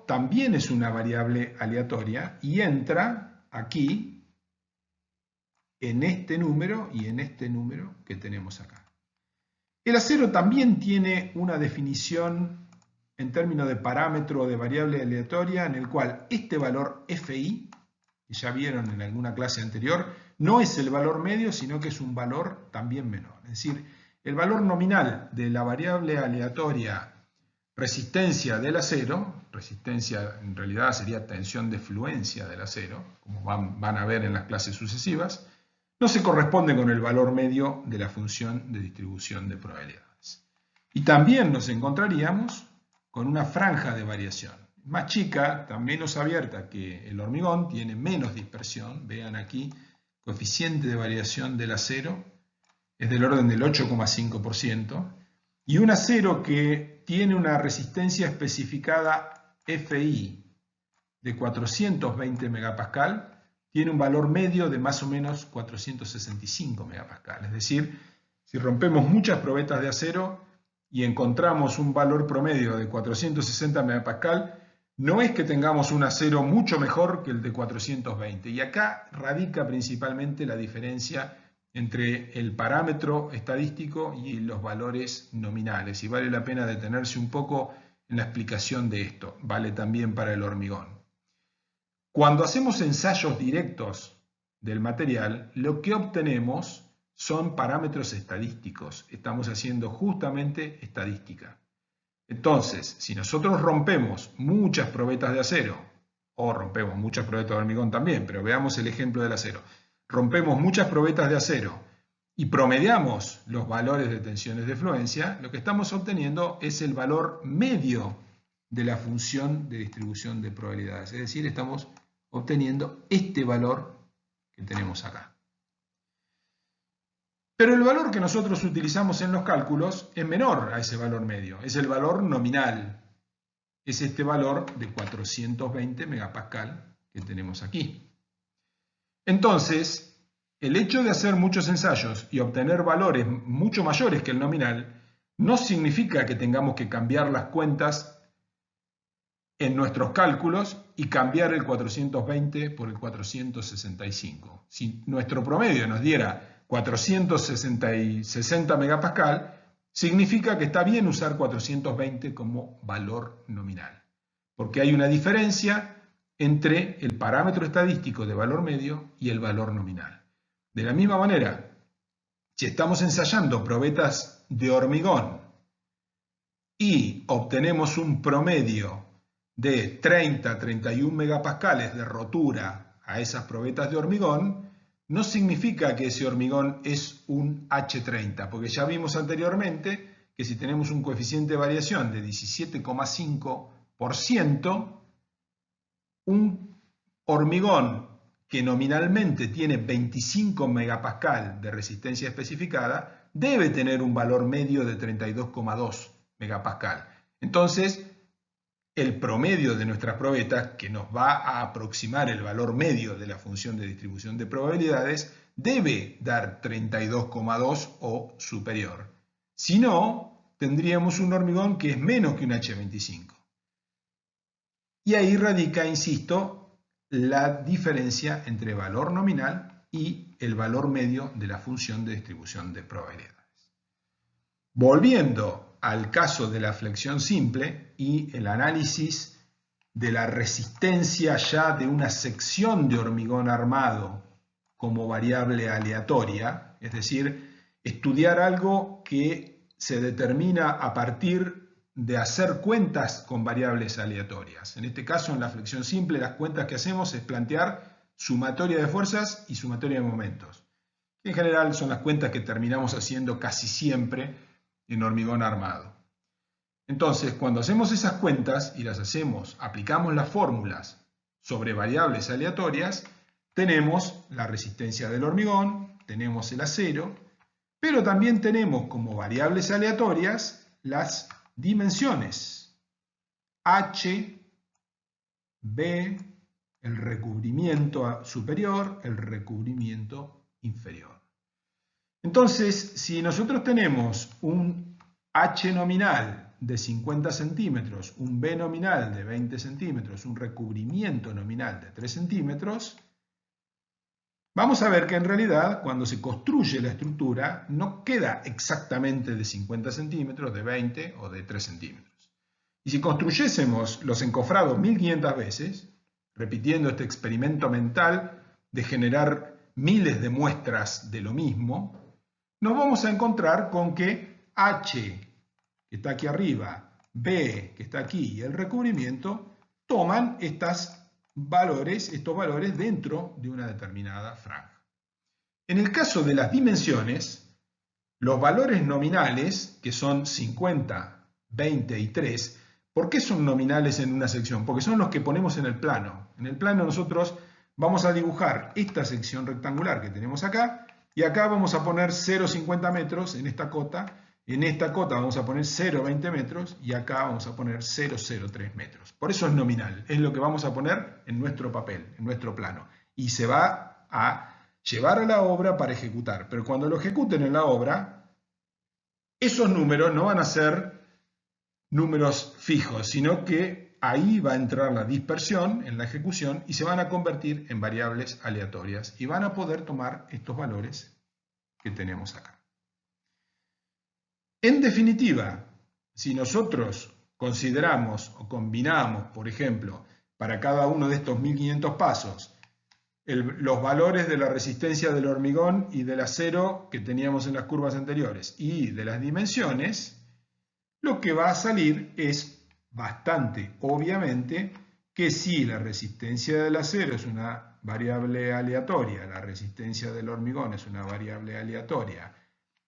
también es una variable aleatoria y entra aquí en este número y en este número que tenemos acá. El acero también tiene una definición en términos de parámetro o de variable aleatoria en el cual este valor FI, que ya vieron en alguna clase anterior, no es el valor medio, sino que es un valor también menor. Es decir, el valor nominal de la variable aleatoria resistencia del acero, resistencia en realidad sería tensión de fluencia del acero, como van a ver en las clases sucesivas, no se corresponde con el valor medio de la función de distribución de probabilidades. Y también nos encontraríamos con una franja de variación más chica, menos abierta que el hormigón, tiene menos dispersión. Vean aquí, coeficiente de variación del acero es del orden del 8,5%, y un acero que tiene una resistencia especificada FI de 420 megapascal tiene un valor medio de más o menos 465 megapascal. Es decir, si rompemos muchas probetas de acero y encontramos un valor promedio de 460 megapascal, no es que tengamos un acero mucho mejor que el de 420. Y acá radica principalmente la diferencia entre el parámetro estadístico y los valores nominales. Y vale la pena detenerse un poco en la explicación de esto. Vale también para el hormigón. Cuando hacemos ensayos directos del material, lo que obtenemos son parámetros estadísticos. Estamos haciendo justamente estadística. Entonces, si nosotros rompemos muchas probetas de acero, o rompemos muchas probetas de hormigón también, pero veamos el ejemplo del acero, rompemos muchas probetas de acero y promediamos los valores de tensiones de fluencia, lo que estamos obteniendo es el valor medio de la función de distribución de probabilidades. Es decir, estamos obteniendo este valor que tenemos acá. Pero el valor que nosotros utilizamos en los cálculos es menor a ese valor medio, es el valor nominal. Es este valor de 420 megapascal que tenemos aquí. Entonces, el hecho de hacer muchos ensayos y obtener valores mucho mayores que el nominal no significa que tengamos que cambiar las cuentas en nuestros cálculos y cambiar el 420 por el 465. Si nuestro promedio nos diera 460 megapascal, significa que está bien usar 420 como valor nominal, porque hay una diferencia entre el parámetro estadístico de valor medio y el valor nominal. De la misma manera, si estamos ensayando probetas de hormigón y obtenemos un promedio de 30-31 megapascales de rotura a esas probetas de hormigón, no significa que ese hormigón es un H30, porque ya vimos anteriormente que si tenemos un coeficiente de variación de 17,5%, un hormigón que nominalmente tiene 25 megapascal de resistencia especificada debe tener un valor medio de 32,2 megapascal. Entonces, el promedio de nuestras probetas, que nos va a aproximar el valor medio de la función de distribución de probabilidades, debe dar 32,2 o superior. Si no, tendríamos un hormigón que es menos que un H25. Y ahí radica, insisto, la diferencia entre valor nominal y el valor medio de la función de distribución de probabilidades. Volviendo al caso de la flexión simple y el análisis de la resistencia ya de una sección de hormigón armado como variable aleatoria, es decir, estudiar algo que se determina a partir de hacer cuentas con variables aleatorias. En este caso, en la flexión simple, las cuentas que hacemos es plantear sumatoria de fuerzas y sumatoria de momentos. En general son las cuentas que terminamos haciendo casi siempre en hormigón armado. Entonces, cuando hacemos esas cuentas y las hacemos, aplicamos las fórmulas sobre variables aleatorias, tenemos la resistencia del hormigón, tenemos el acero, pero también tenemos como variables aleatorias las dimensiones H, B, el recubrimiento superior, el recubrimiento inferior. Entonces, si nosotros tenemos un H nominal de 50 centímetros, un B nominal de 20 centímetros, un recubrimiento nominal de 3 centímetros, vamos a ver que en realidad cuando se construye la estructura no queda exactamente de 50 centímetros, de 20 o de 3 centímetros. Y si construyésemos los encofrados 1500 veces, repitiendo este experimento mental de generar miles de muestras de lo mismo, nos vamos a encontrar con que H, que está aquí arriba, B, que está aquí, y el recubrimiento, toman estos valores dentro de una determinada franja. En el caso de las dimensiones, los valores nominales, que son 50, 20 y 3, ¿por qué son nominales en una sección? Porque son los que ponemos en el plano. En el plano nosotros vamos a dibujar esta sección rectangular que tenemos acá, y acá vamos a poner 0,50 metros en esta cota. En esta cota vamos a poner 0,20 metros y acá vamos a poner 0,03 metros. Por eso es nominal, es lo que vamos a poner en nuestro papel, en nuestro plano. Y se va a llevar a la obra para ejecutar. Pero cuando lo ejecuten en la obra, esos números no van a ser números fijos, sino que ahí va a entrar la dispersión en la ejecución y se van a convertir en variables aleatorias y van a poder tomar estos valores que tenemos acá. En definitiva, si nosotros consideramos o combinamos, por ejemplo, para cada uno de estos 1500 pasos, los valores de la resistencia del hormigón y del acero que teníamos en las curvas anteriores y de las dimensiones, lo que va a salir es bastante obviamente que si la resistencia del acero es una variable aleatoria, la resistencia del hormigón es una variable aleatoria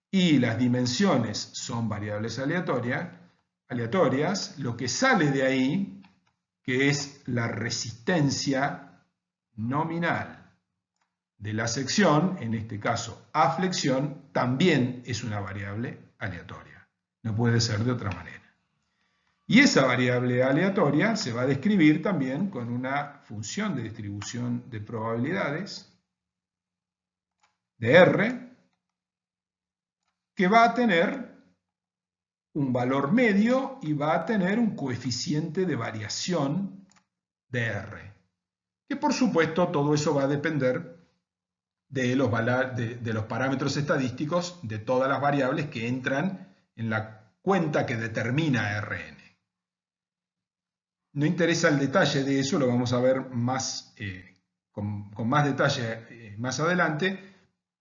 y las dimensiones son variables aleatorias, lo que sale de ahí, que es la resistencia nominal de la sección, en este caso a flexión, también es una variable aleatoria. No puede ser de otra manera. Y esa variable aleatoria se va a describir también con una función de distribución de probabilidades de R, que va a tener un valor medio y va a tener un coeficiente de variación de R. Que por supuesto todo eso va a depender de los parámetros estadísticos de todas las variables que entran en la cuenta que determina Rn. No interesa el detalle de eso, lo vamos a ver más, con más detalle más adelante,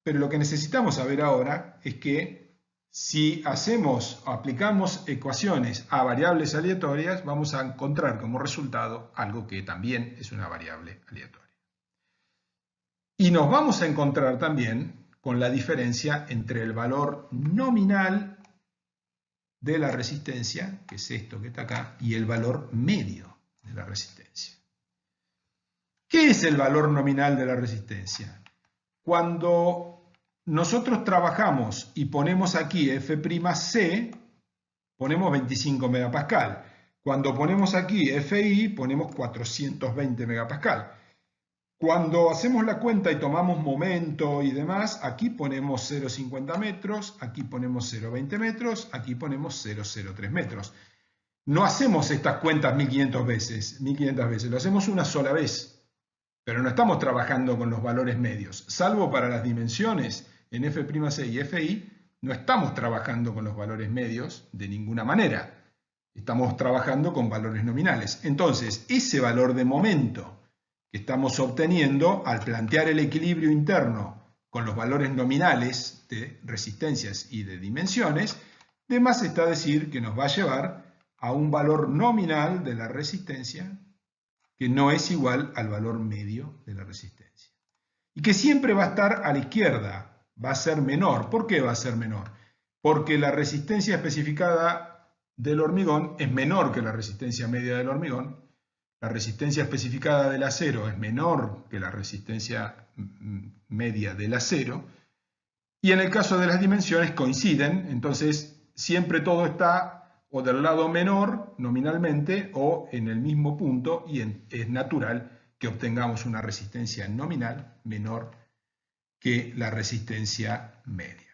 pero lo que necesitamos saber ahora es que si aplicamos ecuaciones a variables aleatorias, vamos a encontrar como resultado algo que también es una variable aleatoria. Y nos vamos a encontrar también con la diferencia entre el valor nominal de la resistencia, que es esto que está acá, y el valor medio de la resistencia. ¿Qué es el valor nominal de la resistencia? Cuando nosotros trabajamos y ponemos aquí F'C, ponemos 25 megapascal. Cuando ponemos aquí Fi, ponemos 420 megapascal. Cuando hacemos la cuenta y tomamos momento y demás, aquí ponemos 0,50 metros, aquí ponemos 0,20 metros, aquí ponemos 0,03 metros. No hacemos estas cuentas 1500 veces, lo hacemos una sola vez, pero no estamos trabajando con los valores medios, salvo para las dimensiones en F'C y Fi, no estamos trabajando con los valores medios de ninguna manera, estamos trabajando con valores nominales. Entonces, ese valor de momento que estamos obteniendo al plantear el equilibrio interno con los valores nominales de resistencias y de dimensiones, de más está decir que nos va a llevar a un valor nominal de la resistencia que no es igual al valor medio de la resistencia. Y que siempre va a estar a la izquierda, va a ser menor. ¿Por qué va a ser menor? Porque la resistencia especificada del hormigón es menor que la resistencia media del hormigón. La resistencia especificada del acero es menor que la resistencia media del acero. Y en el caso de las dimensiones coinciden, entonces siempre todo está o del lado menor nominalmente o en el mismo punto, y es natural que obtengamos una resistencia nominal menor que la resistencia media.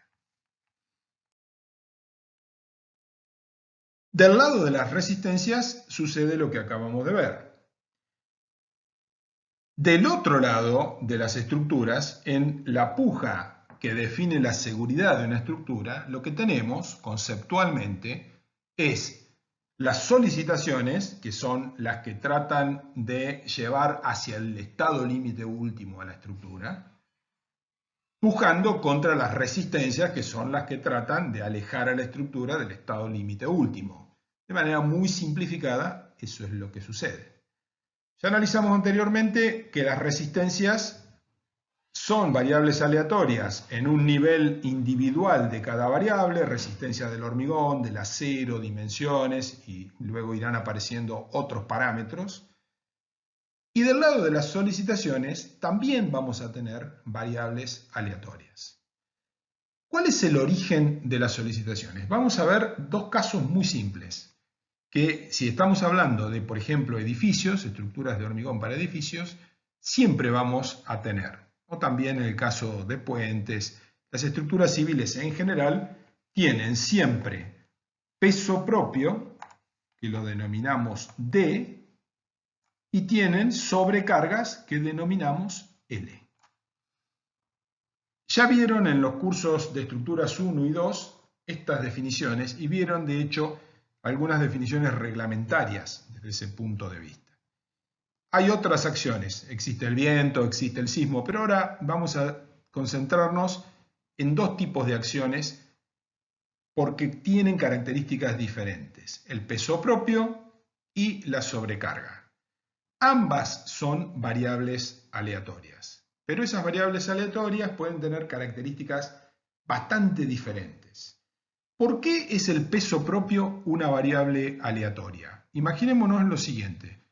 Del lado de las resistencias sucede lo que acabamos de ver. Del otro lado de las estructuras, en la puja que define la seguridad de una estructura, lo que tenemos conceptualmente es las solicitaciones, que son las que tratan de llevar hacia el estado límite último a la estructura, pujando contra las resistencias, que son las que tratan de alejar a la estructura del estado límite último. De manera muy simplificada, eso es lo que sucede. Ya analizamos anteriormente que las resistencias son variables aleatorias en un nivel individual de cada variable, resistencia del hormigón, del acero, dimensiones, y luego irán apareciendo otros parámetros. Y del lado de las solicitaciones también vamos a tener variables aleatorias. ¿Cuál es el origen de las solicitaciones? Vamos a ver dos casos muy simples, que si estamos hablando de, por ejemplo, edificios, estructuras de hormigón para edificios, siempre vamos a tener. O también en el caso de puentes, las estructuras civiles en general tienen siempre peso propio, que lo denominamos D, y tienen sobrecargas que denominamos L. Ya vieron en los cursos de estructuras 1 y 2 estas definiciones y vieron de hecho algunas definiciones reglamentarias desde ese punto de vista. Hay otras acciones, existe el viento, existe el sismo, pero ahora vamos a concentrarnos en dos tipos de acciones porque tienen características diferentes, el peso propio y la sobrecarga. Ambas son variables aleatorias, pero esas variables aleatorias pueden tener características bastante diferentes. ¿Por qué es el peso propio una variable aleatoria? Imaginémonos lo siguiente.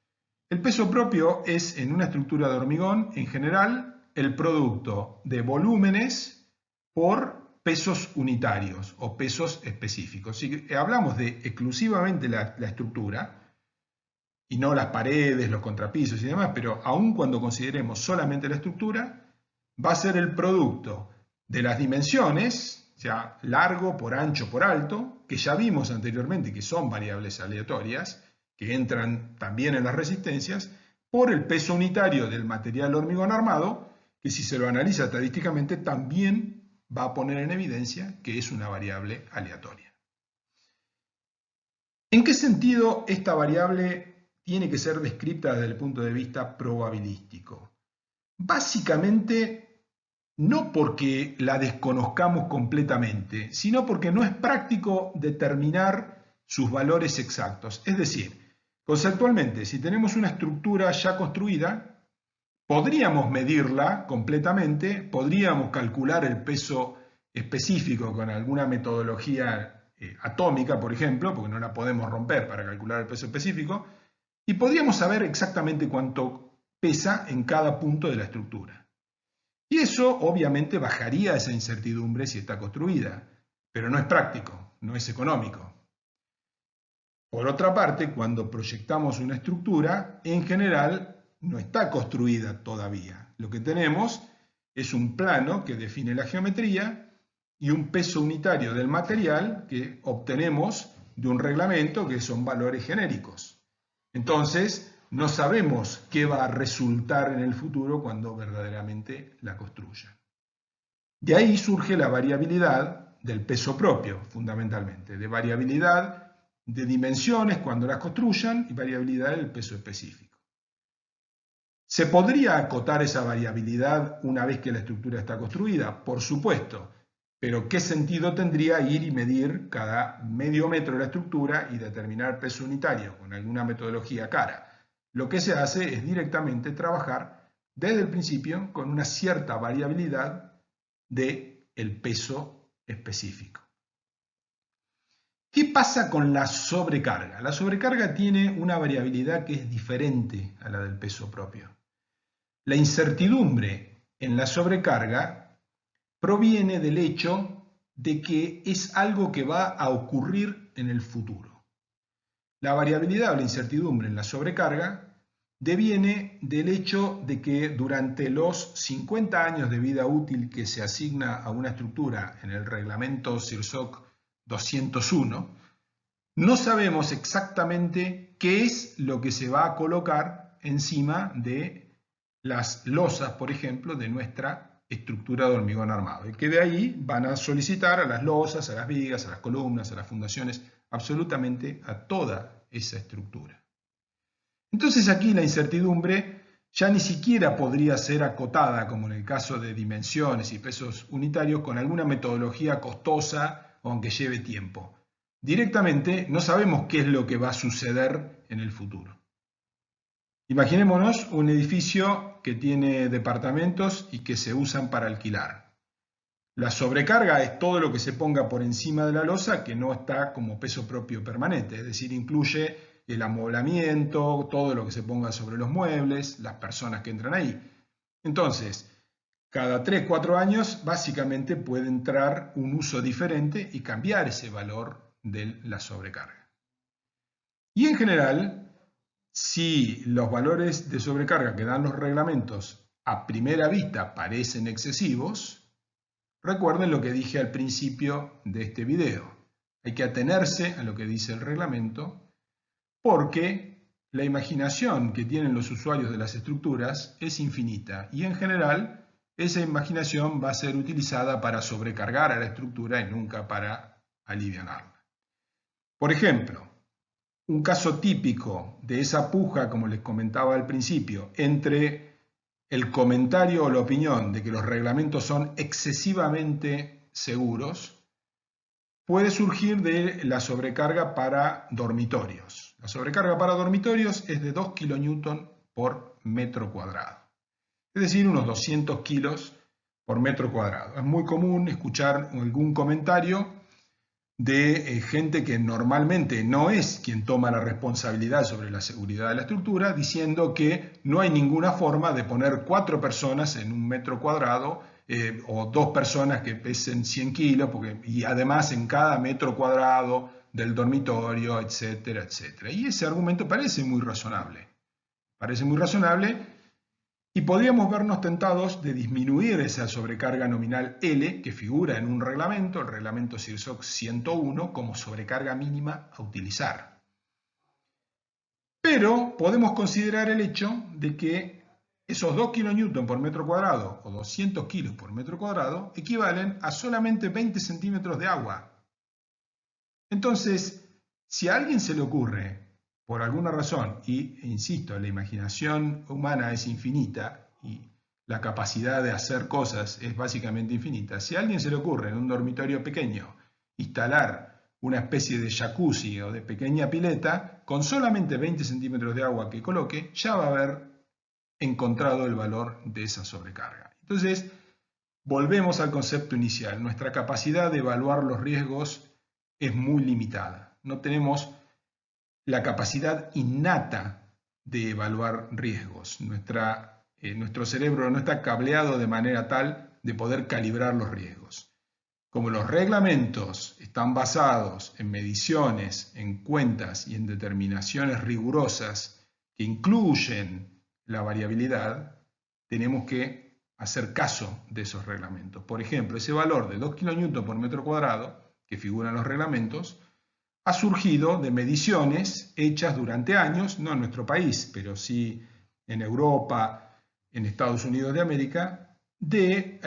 El peso propio es, en una estructura de hormigón, en general, el producto de volúmenes por pesos unitarios o pesos específicos. Si hablamos de exclusivamente la estructura, y no las paredes, los contrapisos y demás, pero aun cuando consideremos solamente la estructura, va a ser el producto de las dimensiones, o sea, largo por ancho por alto, que ya vimos anteriormente que son variables aleatorias, que entran también en las resistencias, por el peso unitario del material hormigón armado, que si se lo analiza estadísticamente también va a poner en evidencia que es una variable aleatoria. ¿En qué sentido esta variable tiene que ser descrita desde el punto de vista probabilístico? Básicamente, no porque la desconozcamos completamente, sino porque no es práctico determinar sus valores exactos. Es decir, conceptualmente, si tenemos una estructura ya construida, podríamos medirla completamente, podríamos calcular el peso específico con alguna metodología atómica, por ejemplo, porque no la podemos romper para calcular el peso específico, y podríamos saber exactamente cuánto pesa en cada punto de la estructura. Y eso obviamente bajaría esa incertidumbre si está construida, pero no es práctico, no es económico. Por otra parte, cuando proyectamos una estructura, en general no está construida todavía. Lo que tenemos es un plano que define la geometría y un peso unitario del material que obtenemos de un reglamento que son valores genéricos. Entonces, no sabemos qué va a resultar en el futuro cuando verdaderamente la construyan. De ahí surge la variabilidad del peso propio, fundamentalmente, de variabilidad de dimensiones cuando las construyan y variabilidad del peso específico. ¿Se podría acotar esa variabilidad una vez que la estructura está construida? Por supuesto, pero ¿qué sentido tendría ir y medir cada medio metro de la estructura y determinar peso unitario con alguna metodología cara? Lo que se hace es directamente trabajar desde el principio con una cierta variabilidad del peso específico. ¿Qué pasa con la sobrecarga? La sobrecarga tiene una variabilidad que es diferente a la del peso propio. La incertidumbre en la sobrecarga proviene del hecho de que es algo que va a ocurrir en el futuro. La variabilidad o la incertidumbre en la sobrecarga deviene del hecho de que durante los 50 años de vida útil que se asigna a una estructura en el reglamento CIRSOC 201, no sabemos exactamente qué es lo que se va a colocar encima de las losas, por ejemplo, de nuestra estructura de hormigón armado. Y que de ahí van a solicitar a las losas, a las vigas, a las columnas, a las fundaciones, absolutamente a toda esa estructura. Entonces aquí la incertidumbre ya ni siquiera podría ser acotada, como en el caso de dimensiones y pesos unitarios, con alguna metodología costosa o aunque lleve tiempo. Directamente no sabemos qué es lo que va a suceder en el futuro. Imaginémonos un edificio que tiene departamentos y que se usan para alquilar. La sobrecarga es todo lo que se ponga por encima de la losa que no está como peso propio permanente, es decir, incluye el amoblamiento, todo lo que se ponga sobre los muebles, las personas que entran ahí. Entonces, cada 3-4 años básicamente puede entrar un uso diferente y cambiar ese valor de la sobrecarga. Y en general, si los valores de sobrecarga que dan los reglamentos a primera vista parecen excesivos, recuerden lo que dije al principio de este video. Hay que atenerse a lo que dice el reglamento porque la imaginación que tienen los usuarios de las estructuras es infinita y en general esa imaginación va a ser utilizada para sobrecargar a la estructura y nunca para alivianarla. Por ejemplo, un caso típico de esa puja, como les comentaba al principio, entre el comentario o la opinión de que los reglamentos son excesivamente seguros, puede surgir de la sobrecarga para dormitorios. La sobrecarga para dormitorios es de 2 kN por metro cuadrado, es decir, unos 200 kilos por metro cuadrado. Es muy común escuchar algún comentario de gente que normalmente no es quien toma la responsabilidad sobre la seguridad de la estructura, diciendo que no hay ninguna forma de poner 4 personas en un metro cuadrado o 2 personas que pesen 100 kilos, y además en cada metro cuadrado del dormitorio, etcétera, etcétera. Y ese argumento parece muy razonable. Y podríamos vernos tentados de disminuir esa sobrecarga nominal L que figura en un reglamento, el reglamento CIRSOC 101, como sobrecarga mínima a utilizar. Pero podemos considerar el hecho de que esos 2 kN por metro cuadrado o 200 kilos por metro cuadrado equivalen a solamente 20 centímetros de agua. Entonces, si a alguien se le ocurre, por alguna razón, y insisto, la imaginación humana es infinita y la capacidad de hacer cosas es básicamente infinita, si a alguien se le ocurre en un dormitorio pequeño instalar una especie de jacuzzi o de pequeña pileta, con solamente 20 centímetros de agua que coloque, ya va a haber encontrado el valor de esa sobrecarga. Entonces, volvemos al concepto inicial. Nuestra capacidad de evaluar los riesgos es muy limitada. No tenemos la capacidad innata de evaluar riesgos. Nuestro cerebro no está cableado de manera tal de poder calibrar los riesgos. Como los reglamentos están basados en mediciones, en cuentas y en determinaciones rigurosas que incluyen la variabilidad, tenemos que hacer caso de esos reglamentos. Por ejemplo, ese valor de 2 kN por metro cuadrado que figura en los reglamentos ha surgido de mediciones hechas durante años, no en nuestro país, pero sí en Europa, en Estados Unidos de América,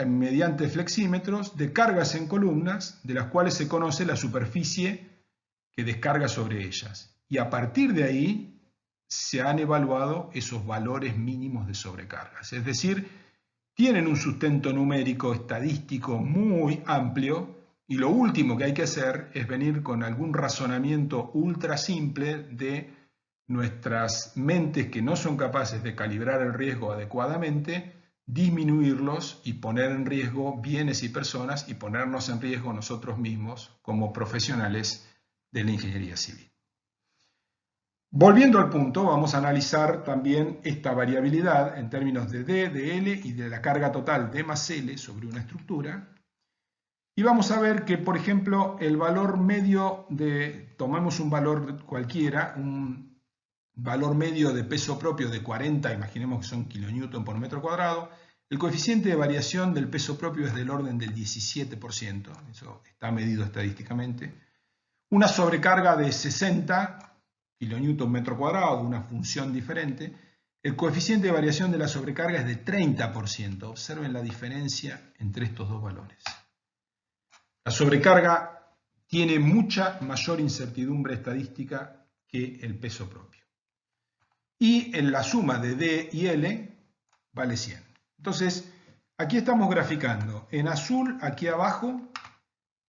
mediante flexímetros de cargas en columnas, de las cuales se conoce la superficie que descarga sobre ellas. Y a partir de ahí se han evaluado esos valores mínimos de sobrecargas. Es decir, tienen un sustento numérico estadístico muy amplio. Y lo último que hay que hacer es venir con algún razonamiento ultra simple de nuestras mentes que no son capaces de calibrar el riesgo adecuadamente, disminuirlos y poner en riesgo bienes y personas y ponernos en riesgo nosotros mismos como profesionales de la ingeniería civil. Volviendo al punto, vamos a analizar también esta variabilidad en términos de D, de L y de la carga total D más L sobre una estructura. Y vamos a ver que, por ejemplo, el valor medio tomemos un valor cualquiera, un valor medio de peso propio de 40, imaginemos que son kilonewton por metro cuadrado, el coeficiente de variación del peso propio es del orden del 17%, eso está medido estadísticamente. Una sobrecarga de 60 kilonewton metro cuadrado, una función diferente. El coeficiente de variación de la sobrecarga es de 30%. Observen la diferencia entre estos dos valores. La sobrecarga tiene mucha mayor incertidumbre estadística que el peso propio. Y en la suma de D y L vale 100. Entonces, aquí estamos graficando en azul, aquí abajo,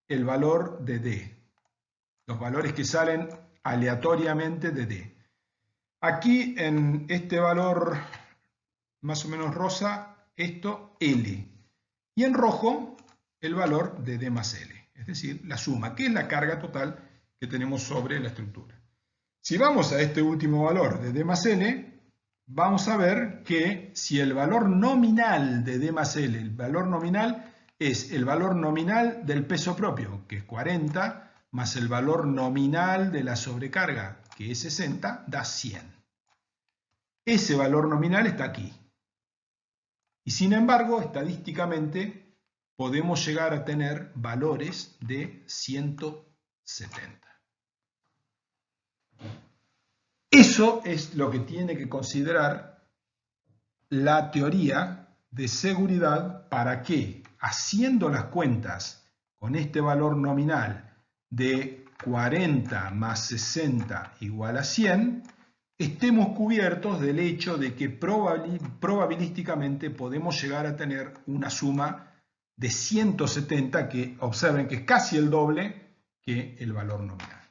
el valor de D. Los valores que salen aleatoriamente de D. Aquí en este valor más o menos rosa, esto L. Y en rojo, el valor de D más L. Es decir, la suma, que es la carga total que tenemos sobre la estructura. Si vamos a este último valor de D más L, vamos a ver que si el valor nominal de D más L, el valor nominal es el valor nominal del peso propio, que es 40, más el valor nominal de la sobrecarga, que es 60, da 100. Ese valor nominal está aquí. Y sin embargo, estadísticamente, podemos llegar a tener valores de 170. Eso es lo que tiene que considerar la teoría de seguridad para que, haciendo las cuentas con este valor nominal de 40 más 60 igual a 100, estemos cubiertos del hecho de que probabilísticamente podemos llegar a tener una suma de 170 que observen que es casi el doble que el valor nominal.